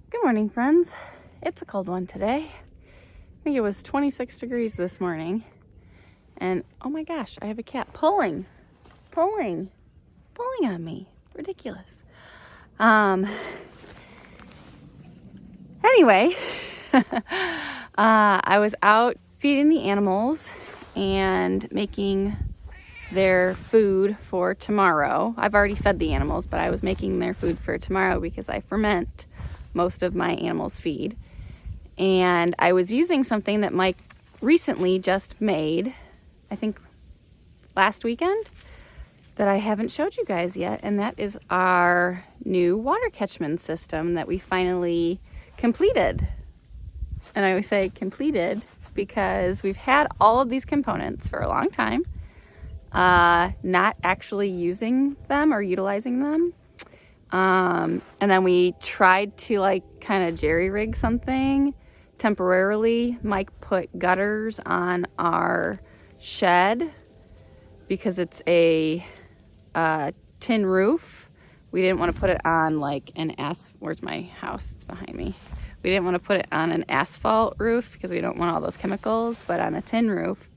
Good morning, friends. It's a cold one today. I think it was 26 degrees this morning. And oh my gosh, I have a cat pulling on me. Ridiculous. Anyway, I was out feeding the animals and making their food for tomorrow. I've already fed the animals, but I was making their food for tomorrow because I ferment most of my animals' feed. And I was using something that Mike recently just made, I think last weekend, that I haven't showed you guys yet, and that is our new water catchment system that we finally completed. And I always say completed because we've had all of these components for a long time, not actually using them or utilizing them. And then we tried to kind of jerry rig something temporarily. Mike put gutters on our shed because it's a tin roof. We didn't want to put it on where's my house? It's behind me. We didn't want to put it on an asphalt roof because we don't want all those chemicals, but on a tin roof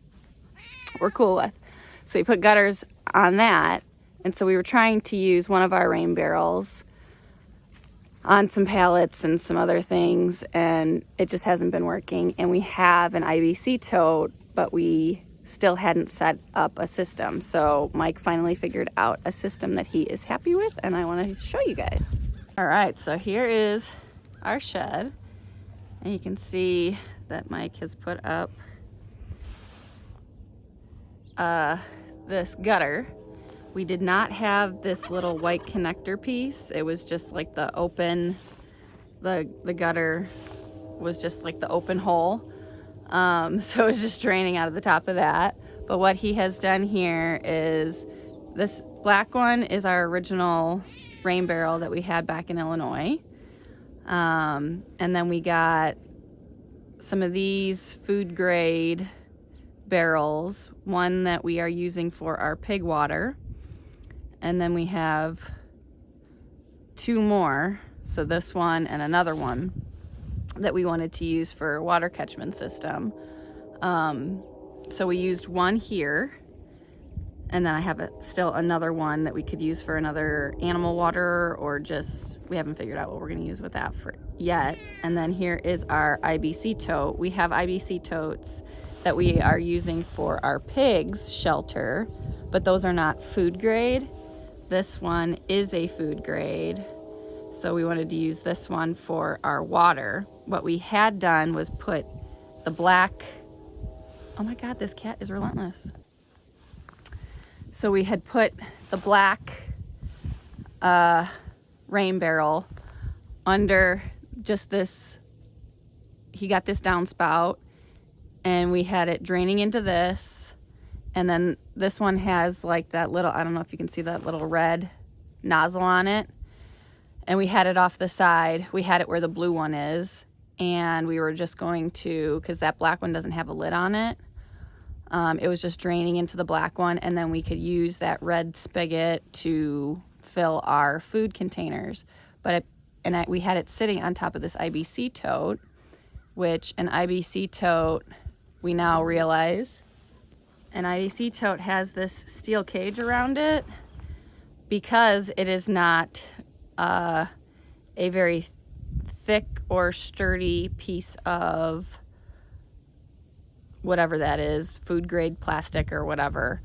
we're cool with. So we put gutters on that. And so we were trying to use one of our rain barrels on some pallets and some other things, and it just hasn't been working. And we have an IBC tote, but we still hadn't set up a system. So Mike finally figured out a system that he is happy with, and I want to show you guys. All right, so here is our shed, and you can see that Mike has put up this gutter. We did not have this little white connector piece. It was just like the open, the gutter was just like the open hole. So it was just draining out of the top of that. But what he has done here is, this black one is our original rain barrel that we had back in Illinois. And then we got some of these food grade barrels, one that we are using for our pig water. And then we have two more, so this one and another one that we wanted to use for water catchment system. So we used one here, and then I have still another one that we could use for another animal water, or just, we haven't figured out what we're going to use with that for yet. And then here is our IBC tote. We have IBC totes that we are using for our pigs shelter, but those are not food grade. This one is a food grade, so we wanted to use this one for our water. What we had done was put the black, oh my God, this cat is relentless. So we had put the black rain barrel under just this, he got this downspout, and we had it draining into this. And then this one has like that little, I don't know if you can see that little red nozzle on it. And we had it off the side. We had it where the blue one is. And we were just going to, because that black one doesn't have a lid on it. It was just draining into the black one. And then we could use that red spigot to fill our food containers. We had it sitting on top of this IBC tote, which an IBC tote, we now realize, an IBC tote has this steel cage around it because it is not a very thick or sturdy piece of whatever that is, food grade plastic or whatever.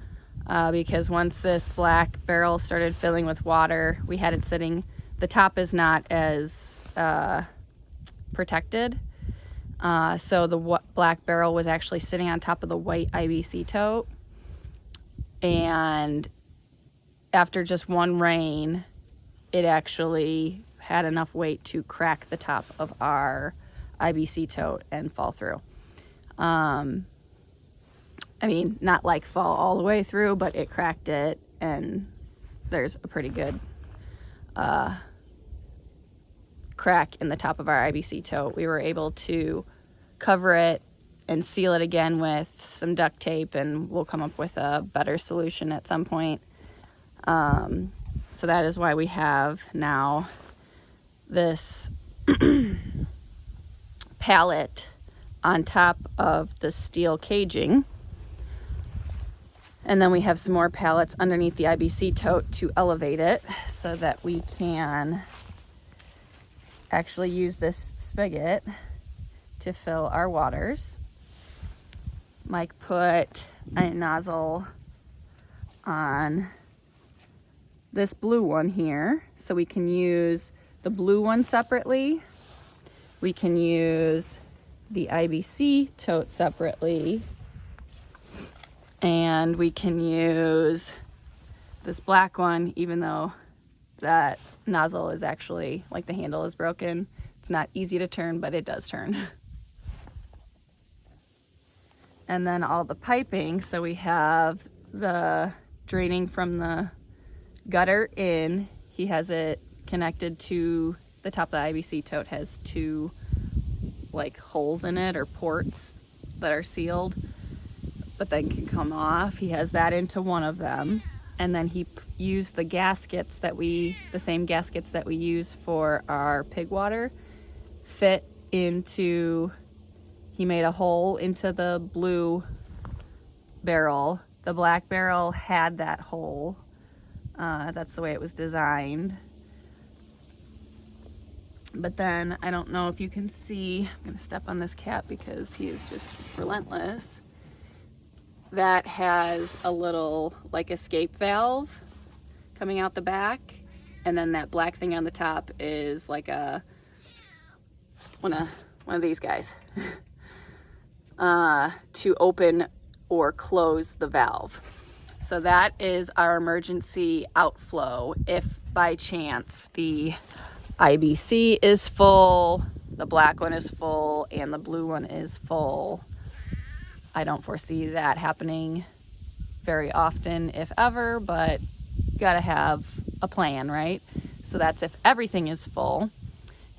Because once this black barrel started filling with water, we had it sitting, the top is not as protected. So the black barrel was actually sitting on top of the white IBC tote. And after just one rain, it actually had enough weight to crack the top of our IBC tote and fall through. I mean, not like fall all the way through, but it cracked it, and there's a pretty good crack in the top of our IBC tote. We were able to cover it and seal it again with some duct tape, and we'll come up with a better solution at some point. So that is why we have now this pallet on top of the steel caging. And then we have some more pallets underneath the IBC tote to elevate it so that we can actually use this spigot to fill our waters. Mike put a nozzle on this blue one here, so we can use the blue one separately. We can use the IBC tote separately, and we can use this black one, even though that nozzle is actually, like, the handle is broken. It's not easy to turn, but it does turn. And then all the piping, so we have the draining from the gutter in. He has it connected to the top of the IBC tote, has two like holes in it, or ports that are sealed but then can come off. He has that into one of them, and then he used the gaskets that the same gaskets that we use for our pig water, fit into, he made a hole into the blue barrel. The black barrel had that hole. That's the way it was designed. But then, I don't know if you can see, I'm gonna step on this cat because he is just relentless. That has a little, like, escape valve coming out the back. And then that black thing on the top is like one of these guys to open or close the valve. So that is our emergency outflow if by chance the IBC is full, the black one is full, and the blue one is full. I don't foresee that happening very often, if ever, but you gotta have a plan, right? So that's if everything is full.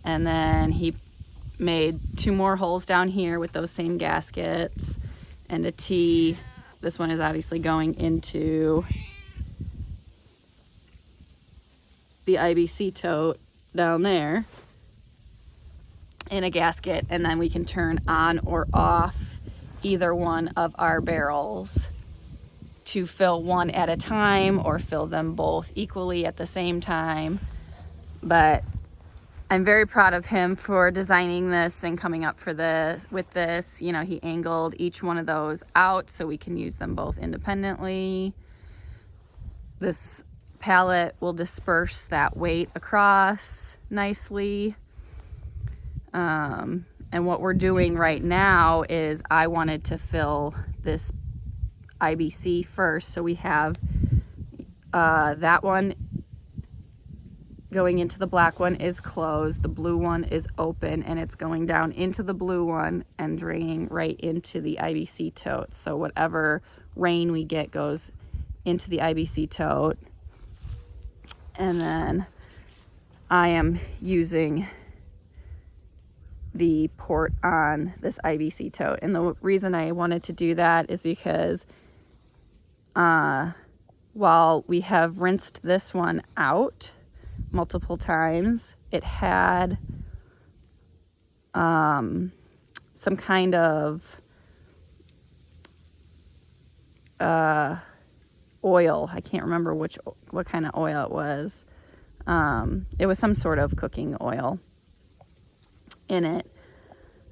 And then he made two more holes down here with those same gaskets and a T. This one is obviously going into the IBC tote down there in a gasket, and then we can turn on or off either one of our barrels to fill one at a time or fill them both equally at the same time. But I'm very proud of him for designing this and coming up with this. You know, he angled each one of those out so we can use them both independently. This pallet will disperse that weight across nicely. And what we're doing right now is I wanted to fill this IBC first. So we have that one going into the black one is closed, the blue one is open, and it's going down into the blue one and draining right into the IBC tote. So whatever rain we get goes into the IBC tote. And then I am using the port on this IBC tote. And the reason I wanted to do that is because while we have rinsed this one out multiple times, it had some kind of oil. I can't remember what kind of oil it was. It was some sort of cooking oil in it.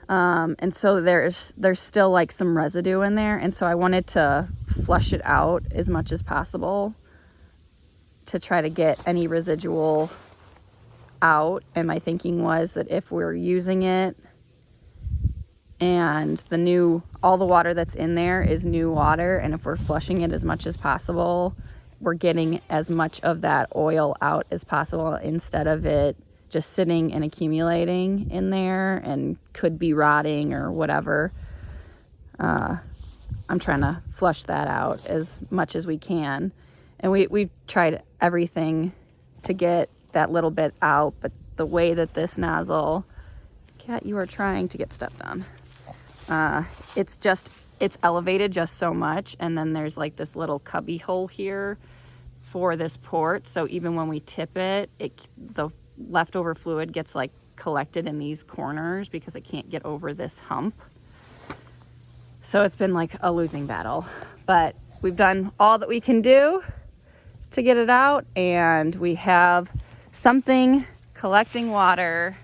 And so there's still like some residue in there, and so I wanted to flush it out as much as possible to try to get any residual out. And my thinking was that if we're using it and all the water that's in there is new water, and if we're flushing it as much as possible, we're getting as much of that oil out as possible instead of it just sitting and accumulating in there and could be rotting or whatever. I'm trying to flush that out as much as we can. And we've tried everything to get that little bit out, but the way that this nozzle, Cat, you are trying to get stuff done. It's elevated just so much, and then there's like this little cubby hole here for this port. So even when we tip it, the leftover fluid gets like collected in these corners because I can't get over this hump. So it's been like a losing battle, but we've done all that we can do to get it out, and we have something collecting water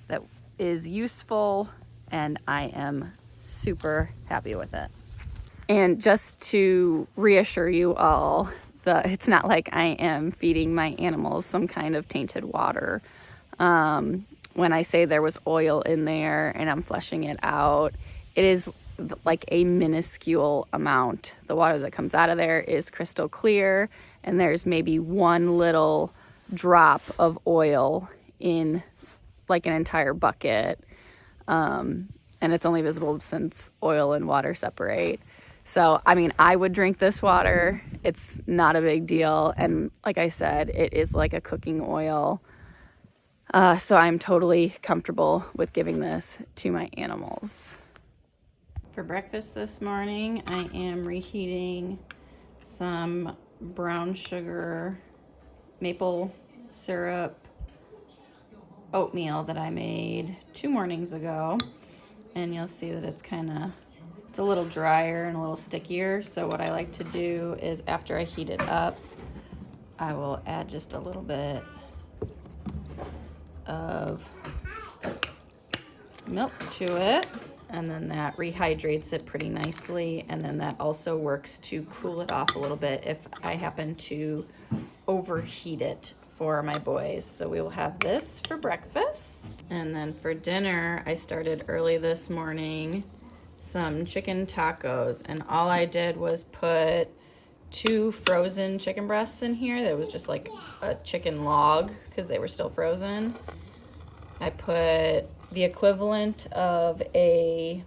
that is useful, and I am super happy with it. And just to reassure you all, it's not like I am feeding my animals some kind of tainted water. When I say there was oil in there and I'm flushing it out, it is like a minuscule amount. The water that comes out of there is crystal clear, and there's maybe one little drop of oil in like an entire bucket. And it's only visible since oil and water separate. So, I mean, I would drink this water. It's not a big deal. And like I said, it is like a cooking oil. So I'm totally comfortable with giving this to my animals. For breakfast this morning, I am reheating some brown sugar, maple syrup, oatmeal that I made 2 mornings ago. And you'll see that it's a little drier and a little stickier. So what I like to do is after I heat it up, I will add just a little bit of milk to it, and then that rehydrates it pretty nicely, and then that also works to cool it off a little bit if I happen to overheat it for my boys. So we will have this for breakfast, and then for dinner I started early this morning, some chicken tacos, and all I did was put 2 frozen chicken breasts in here. That was just like a chicken log because they were still frozen. I put the equivalent of a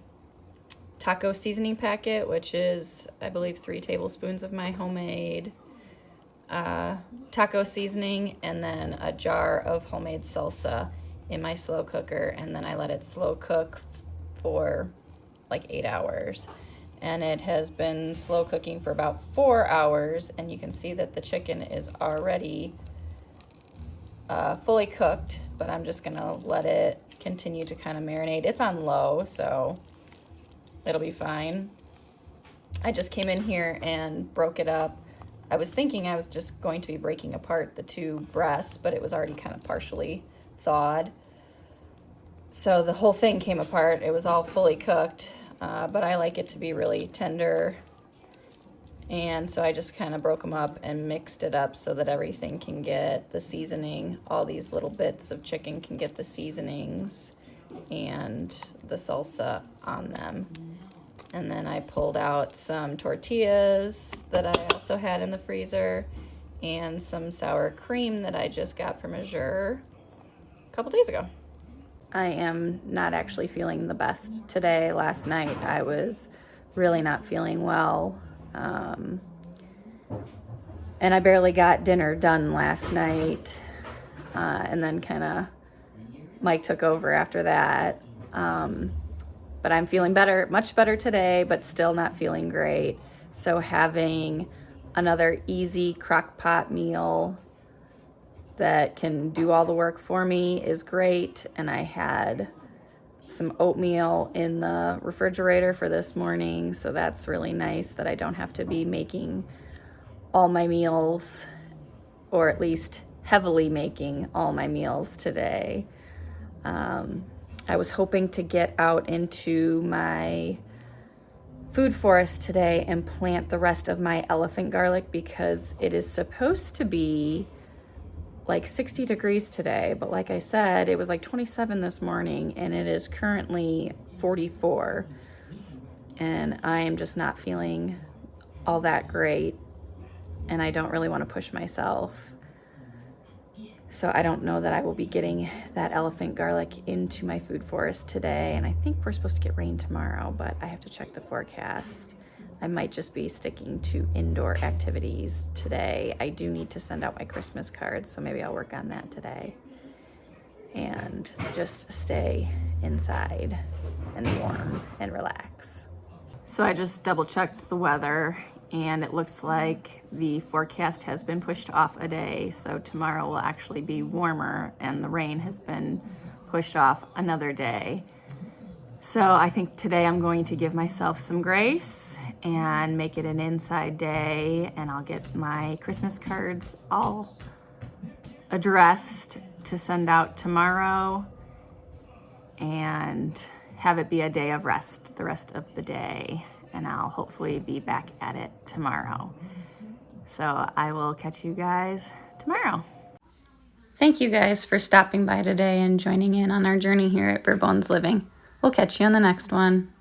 taco seasoning packet, which is, I believe, 3 tablespoons of my homemade taco seasoning, and then a jar of homemade salsa in my slow cooker, and then I let it slow cook for like 8 hours. And it has been slow cooking for about 4 hours, and you can see that the chicken is already fully cooked, but I'm just gonna let it continue to kind of marinate. It's on low, so it'll be fine. I just came in here and broke it up. I was thinking I was just going to be breaking apart the 2 breasts, but it was already kind of partially thawed. So the whole thing came apart. It was all fully cooked, but I like it to be really tender. And so I just kind of broke them up and mixed it up so that everything can get the seasoning. All these little bits of chicken can get the seasonings and the salsa on them. And then I pulled out some tortillas that I also had in the freezer and some sour cream that I just got from Azure a couple days ago. I am not actually feeling the best today. Last night I was really not feeling well. And I barely got dinner done last night, and then kind of Mike took over after that. But I'm feeling better, much better today, but still not feeling great. So having another easy crock pot meal that can do all the work for me is great. And I had some oatmeal in the refrigerator for this morning, so that's really nice that I don't have to be making all my meals, or at least heavily making all my meals today. I was hoping to get out into my food forest today and plant the rest of my elephant garlic because it is supposed to be like 60 degrees today, but like I said, it was like 27 this morning and it is currently 44, and I am just not feeling all that great, and I don't really want to push myself. So I don't know that I will be getting that elephant garlic into my food forest today, and I think we're supposed to get rain tomorrow, but I have to check the forecast. I might just be sticking to indoor activities today. I do need to send out my Christmas cards, so maybe I'll work on that today and just stay inside and warm and relax. So I just double checked the weather, and it looks like the forecast has been pushed off a day, so tomorrow will actually be warmer, and the rain has been pushed off another day. So I think today I'm going to give myself some grace and make it an inside day, and I'll get my Christmas cards all addressed to send out tomorrow and have it be a day of rest the rest of the day, and I'll hopefully be back at it tomorrow. So I will catch you guys tomorrow. Thank you guys for stopping by today and joining in on our journey here at Bare Bones Living. We'll catch you on the next one.